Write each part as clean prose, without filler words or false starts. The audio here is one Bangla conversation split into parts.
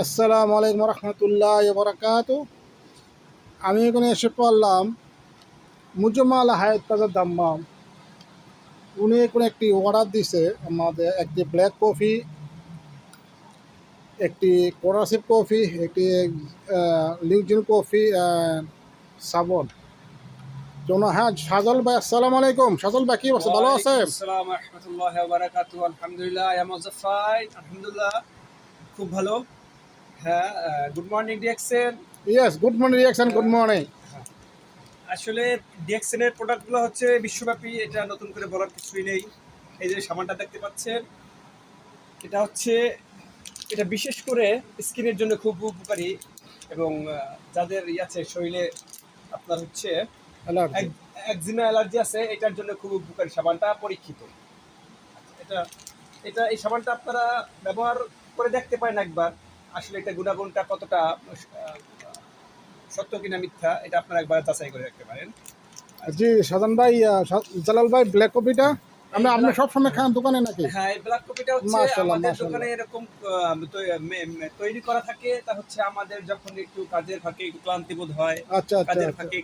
আসসালামু আলাইকুম রহমতুল্লাহ বরকাত। আমি এখানে এসে পড়লাম মুজমাল হায়াত তাজা দাম্মাম। উনি এখানে একটি অর্ডার দিছে, আমাদের একটি ব্ল্যাক কফি, একটি কোরাসিপ কফি, একটি লিউজিন কফি, সাবন। হ্যাঁ, সাজল ভাই, আসসালামু আলাইকুম। সাজল ভাই কি অবস্থা, ভালো আছে? আসসালামু রাহমাতুল্লাহি ওয়া বারাকাতুহু। আলহামদুলিল্লাহ, আই এম ফাইন। আলহামদুলিল্লাহ, খুব ভালো। হ্যাঁ, good morning DXN. Yes, good morning reaction, good morning. আসলে ডিএক্সএন এর প্রোডাক্টগুলো হচ্ছে বিশ্বব্যাপী, এটা নতুন করে বলার কিছুই নেই। এই যে সাবানটা দেখতে পাচ্ছেন, এটা হচ্ছে, এটা বিশেষ করে স্কিনের জন্য খুব উপকারী এবং যাদের আছে শরীরে আপনার হচ্ছে অ্যালার্জি। একজিমা অ্যালার্জি আছে, এটার জন্য খুব উপকারী। সাবানটা পরীক্ষিত। এটা এটা এই সাবানটা আপনারা ব্যবহার করে দেখতে পারেন একবার। আসলে এটা গুণাগুণটা কতটা সত্য কিনা মিথ্যা, এটা আপনারা একবার যাচাই করে দেখতে পারেন। জি সাজান ভাই, জালাল ভাই, ব্ল্যাক কফিটা আপনি সবসময় খান দোকানে নাকি? হ্যাঁ, এই ব্ল্যাক কফিটা হচ্ছে মাশাআল্লাহ, আমাদের মাশাআল্লাহ। দোকানে এরকম তৈরি করা থাকে। তা হচ্ছে আমাদের যখন একটু কাজের ফাঁকে একটু ক্লান্তি বোধ হয়, আচ্ছা, আচ্ছা, কাজের আচ্ছা। ফাঁকে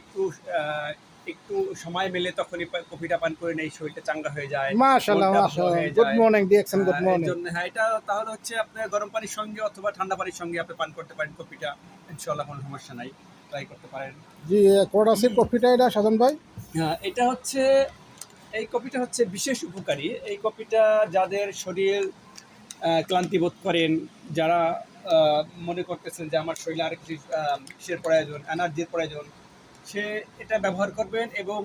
একটু সময় মেলে, তখনই কফিটা পান করে নেই, শরীরটা চাঙ্গা হয়ে যায়, মাশাআল্লাহ, মনটা ভালো মাশাআল্লাহ। হয়ে গুড যায়। মর্নিং ডিএক্সন, গুড এর মর্নিং। জন্য হ্যাঁ, এটা তাহলে হচ্ছে আপনার গরম পানির সঙ্গে অথবা ঠান্ডা পানির সঙ্গে আপনি পান করতে পারেন কফিটা। ইনশাআল্লাহ কোনো সমস্যা নাই, ট্রাই করতে পারেন। জি, কোরাসিপ কফিটা এটা সাজান ভাই। হ্যাঁ, এটা হচ্ছে, এই কফিটা হচ্ছে বিশেষ উপকারী। এই কফিটা যাদের শরীর ক্লান্তি বোধ করেন, যারা মনে করতেছেন যে আমার শরীরে আরেক কিসের প্রয়োজন, এনার্জির প্রয়োজন, সে এটা ব্যবহার করবেন। এবং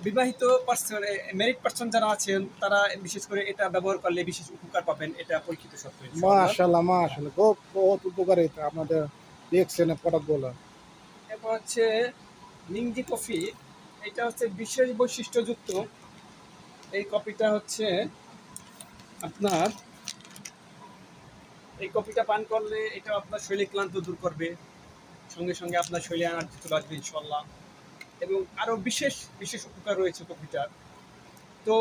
বিবাহিত পার্সন, ম্যারিড পার্সন যারা আছেন, তারা বিশেষ করে এটা ব্যবহার করলে বিশেষ উপকার পাবেন, এটা পরীক্ষিত সত্য ইনশাআল্লাহ। মাশাআল্লাহ, মাশাআল্লাহ। খুব বহুত উপকারী এটা আপনাদের ডিএক্সনের প্রোডাক্টগুলো। এরপর হচ্ছে নিংজি কফি। এটা হচ্ছে বিশেষ বৈশিষ্ট্যযুক্ত। এই কফিটা হচ্ছে আপনার, এই কফিটা পান করলে এটা আপনার শরীরে ক্লান্ত দূর করবে, সঙ্গে সঙ্গে আপনার শরীরে এনার্জি চলে আসবে ইনশাল্লাহ। এবং আরও বিশেষ বিশেষ উপকার রয়েছে কফিটার। তো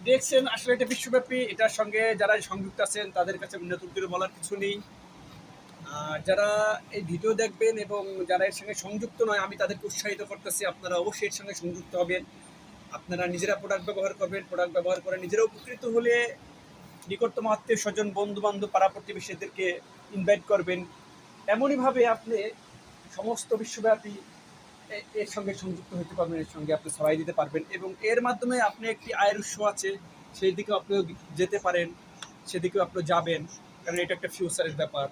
দেখছেন, আসলে এটা বিশ্বব্যাপী, এটার সঙ্গে যারা সংযুক্ত আছেন তাদের কাছে নতুন করে বলার কিছু নেই। আর যারা এই ভিডিও দেখবেন এবং যারা এর সঙ্গে সংযুক্ত নয়, আমি তাদেরকে উৎসাহিত করতেছি, আপনারা অবশ্যই এর সঙ্গে সংযুক্ত হবেন। আপনারা নিজেরা প্রোডাক্ট ব্যবহার করবেন, প্রোডাক্ট ব্যবহার করে নিজেরা উপকৃত হলে নিকটতম আত্মীয় স্বজন, বন্ধু বান্ধব, পাড়া প্রতিবেশীদেরকে ইনভাইট করবেন। এমনইভাবে আপনি সমস্ত বিশ্বব্যাপী এর সঙ্গে সংযুক্ত হতে পারবেন, এর সঙ্গে আপনি ছড়াই দিতে পারবেন এবং এর মাধ্যমে আপনি একটি আয়ের উৎস আছে, সেই দিকেও আপনিও যেতে পারেন, সেদিকেও আপনি যাবেন, কারণ এটা একটা ফিউচারের ব্যাপার।